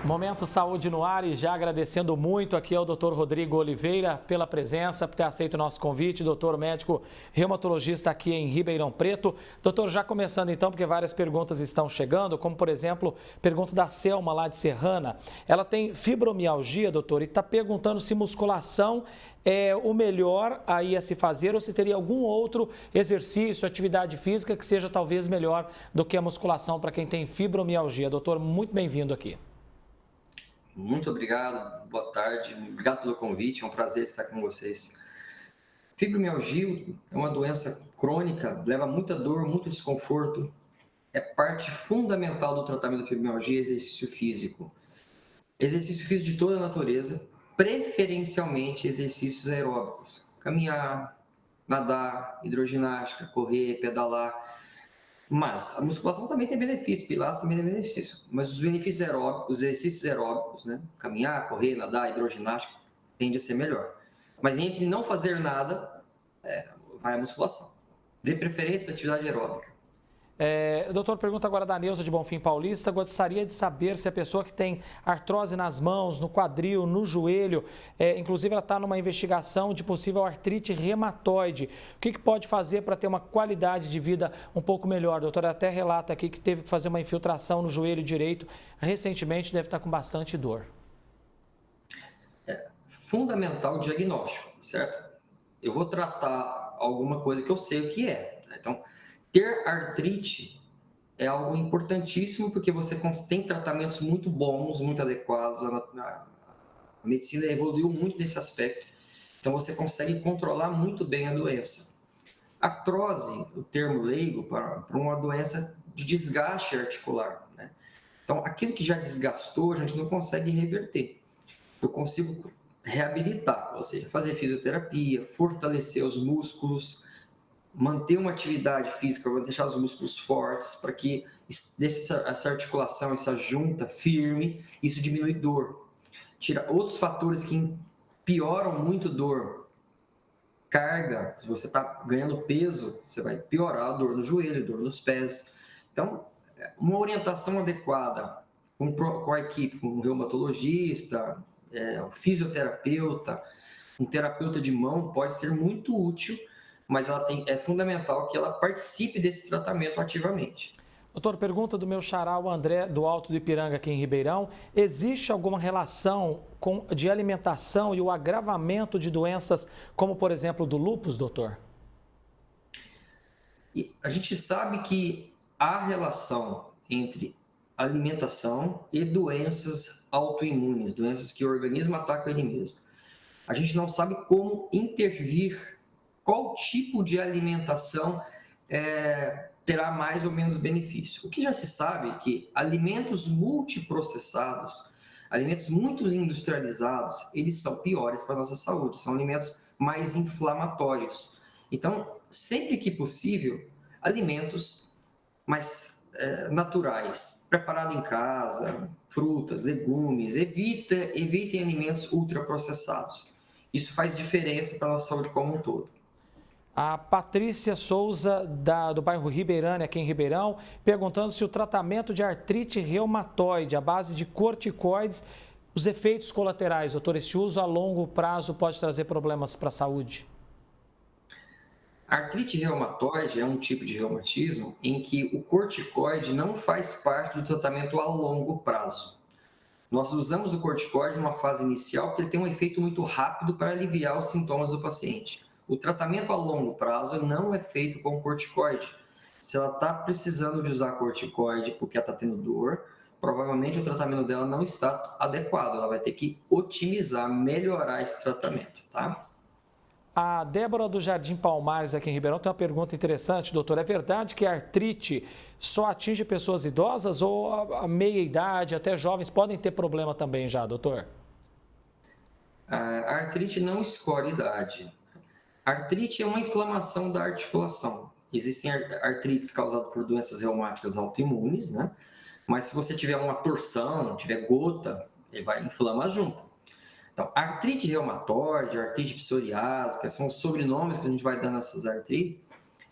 Momento Saúde no ar e já agradecendo muito aqui ao Dr. Rodrigo Oliveira pela presença, por ter aceito o nosso convite, doutor médico reumatologista aqui em Ribeirão Preto. Doutor, já começando então, porque várias perguntas estão chegando, como por exemplo, pergunta da Selma lá de Serrana. Ela tem fibromialgia, doutor, e está perguntando se musculação é o melhor aí a se fazer ou se teria algum outro exercício, atividade física que seja talvez melhor do que a musculação para quem tem fibromialgia. Doutor, muito bem-vindo aqui. Muito obrigado, boa tarde, obrigado pelo convite, é um prazer estar com vocês. Fibromialgia é uma doença crônica, leva muita dor, muito desconforto, é parte fundamental do tratamento da fibromialgia, exercício físico. Exercício físico de toda a natureza, preferencialmente exercícios aeróbicos, caminhar, nadar, hidroginástica, correr, pedalar. Mas a musculação também tem benefício, pilates também tem benefício. Mas os benefícios aeróbicos, os exercícios aeróbicos, né? Caminhar, correr, nadar, hidroginástica, tende a ser melhor. Mas entre não fazer nada, vai a musculação. Dê preferência para atividade aeróbica. Doutor, pergunta agora da Neuza de Bonfim Paulista. Gostaria de saber se a pessoa que tem artrose nas mãos, no quadril, no joelho, inclusive ela está numa investigação de possível artrite reumatoide. O que pode fazer para ter uma qualidade de vida um pouco melhor? Doutor, até relata aqui que teve que fazer uma infiltração no joelho direito recentemente, deve estar com bastante dor. É fundamental o diagnóstico, certo? Eu vou tratar alguma coisa que eu sei o que é. Então, ter artrite é algo importantíssimo porque você tem tratamentos muito bons, muito adequados. A medicina evoluiu muito nesse aspecto. Então, você consegue controlar muito bem a doença. Artrose, o termo leigo, para uma doença de desgaste articular, né? Então, aquilo que já desgastou, a gente não consegue reverter. Eu consigo reabilitar, ou seja, fazer fisioterapia, fortalecer os músculos, manter uma atividade física para deixar os músculos fortes, para que deixe essa articulação, essa junta firme, isso diminui dor. Tira outros fatores que pioram muito dor. Carga, se você está ganhando peso, você vai piorar a dor no joelho, dor nos pés. Então, uma orientação adequada com a equipe, com um reumatologista, um fisioterapeuta, um terapeuta de mão pode ser muito útil, mas é fundamental que ela participe desse tratamento ativamente. Doutor, pergunta do meu xará, o André, do Alto do Ipiranga, aqui em Ribeirão. Existe alguma relação de alimentação e o agravamento de doenças como, por exemplo, do lúpus, doutor? E a gente sabe que há relação entre alimentação e doenças autoimunes, doenças que o organismo ataca ele mesmo. A gente não sabe como intervir, qual tipo de alimentação terá mais ou menos benefício. O que já se sabe é que alimentos multiprocessados, alimentos muito industrializados, eles são piores para a nossa saúde, são alimentos mais inflamatórios. Então, sempre que possível, alimentos mais naturais, preparado em casa, frutas, legumes, evitem alimentos ultraprocessados. Isso faz diferença para a nossa saúde como um todo. A Patrícia Souza, do bairro Ribeirânia, aqui em Ribeirão, perguntando se o tratamento de artrite reumatoide, à base de corticoides, os efeitos colaterais, doutor, esse uso a longo prazo pode trazer problemas para a saúde? A artrite reumatoide é um tipo de reumatismo em que o corticoide não faz parte do tratamento a longo prazo. Nós usamos o corticoide numa fase inicial porque ele tem um efeito muito rápido para aliviar os sintomas do paciente. O tratamento a longo prazo não é feito com corticoide. Se ela está precisando de usar corticoide porque ela está tendo dor, provavelmente o tratamento dela não está adequado. Ela vai ter que otimizar, melhorar esse tratamento, tá? A Débora do Jardim Palmares, aqui em Ribeirão, tem uma pergunta interessante, doutor. É verdade que a artrite só atinge pessoas idosas ou a meia idade, até jovens, podem ter problema também já, doutor? A artrite não escolhe idade. A artrite é uma inflamação da articulação. Existem artrites causadas por doenças reumáticas autoimunes, né? Mas se você tiver uma torção, tiver gota, ele vai inflamar junto. Então, artrite reumatoide, artrite psoriásica, são os sobrenomes que a gente vai dando a essas artrites,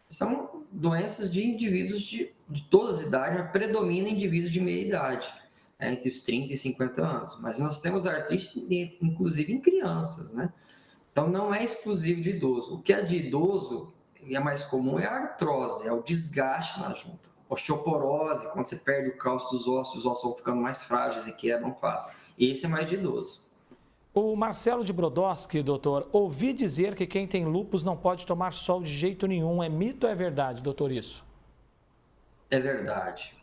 são doenças de indivíduos de todas as idades, mas predomina em indivíduos de meia idade. entre os 30 e 50 anos. Mas nós temos artrite, inclusive, em crianças, né? Então, não é exclusivo de idoso. O que é de idoso, e é mais comum, é a artrose, é o desgaste na junta. Osteoporose, quando você perde o cálcio dos ossos, os ossos vão ficando mais frágeis e quebram fácil. Esse é mais de idoso. O Marcelo de Brodowski, doutor, ouvi dizer que quem tem lúpus não pode tomar sol de jeito nenhum. É mito ou é verdade, doutor, isso? É verdade.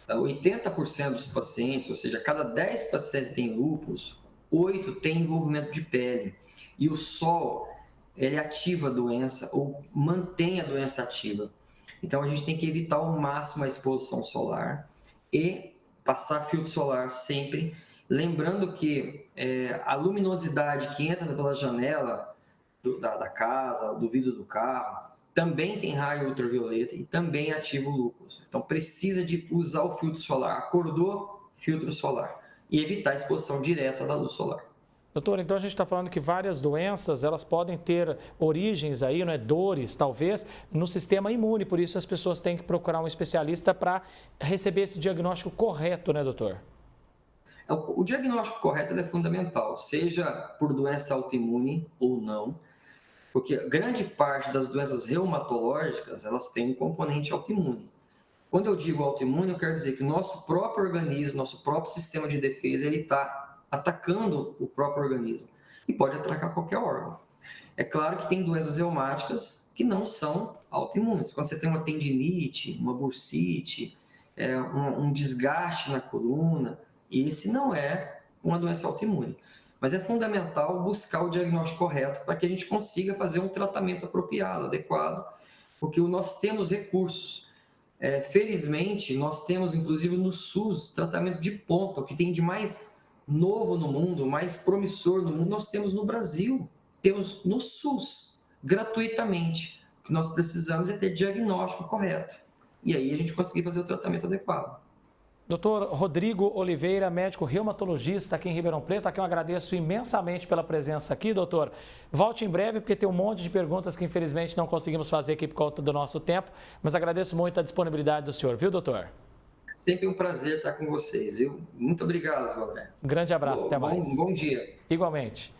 80% dos pacientes, ou seja, cada 10 pacientes que têm lúpus, 8 têm envolvimento de pele. E o sol, ele ativa a doença ou mantém a doença ativa. Então, a gente tem que evitar ao máximo a exposição solar e passar filtro solar sempre. Lembrando que a luminosidade que entra pela janela da casa, do vidro do carro, também tem raio ultravioleta e também ativa o lúpus. Então, precisa de usar o filtro solar. Acordou, filtro solar. E evitar a exposição direta da luz solar. Doutor, então a gente está falando que várias doenças, elas podem ter origens aí, né, dores, talvez, no sistema imune. Por isso as pessoas têm que procurar um especialista para receber esse diagnóstico correto, né, doutor? O diagnóstico correto é fundamental, seja por doença autoimune ou não, porque grande parte das doenças reumatológicas, elas têm um componente autoimune. Quando eu digo autoimune, eu quero dizer que o nosso próprio organismo, nosso próprio sistema de defesa, ele está atacando o próprio organismo e pode atacar qualquer órgão. É claro que tem doenças reumáticas que não são autoimunes. Quando você tem uma tendinite, uma bursite, um desgaste na coluna, esse não é uma doença autoimune. Mas é fundamental buscar o diagnóstico correto para que a gente consiga fazer um tratamento apropriado, adequado, porque nós temos recursos. Felizmente, nós temos, inclusive, no SUS, tratamento de ponta, o que tem de mais novo no mundo, mais promissor no mundo, nós temos no Brasil. Temos no SUS, gratuitamente. O que nós precisamos é ter diagnóstico correto. E aí a gente conseguir fazer o tratamento adequado. Doutor Rodrigo Oliveira, médico reumatologista aqui em Ribeirão Preto, a quem eu agradeço imensamente pela presença aqui, doutor. Volte em breve, porque tem um monte de perguntas que infelizmente não conseguimos fazer aqui por conta do nosso tempo, mas agradeço muito a disponibilidade do senhor, viu, doutor? Sempre um prazer estar com vocês, viu? Muito obrigado, André. Um grande abraço, até mais. Bom dia. Igualmente.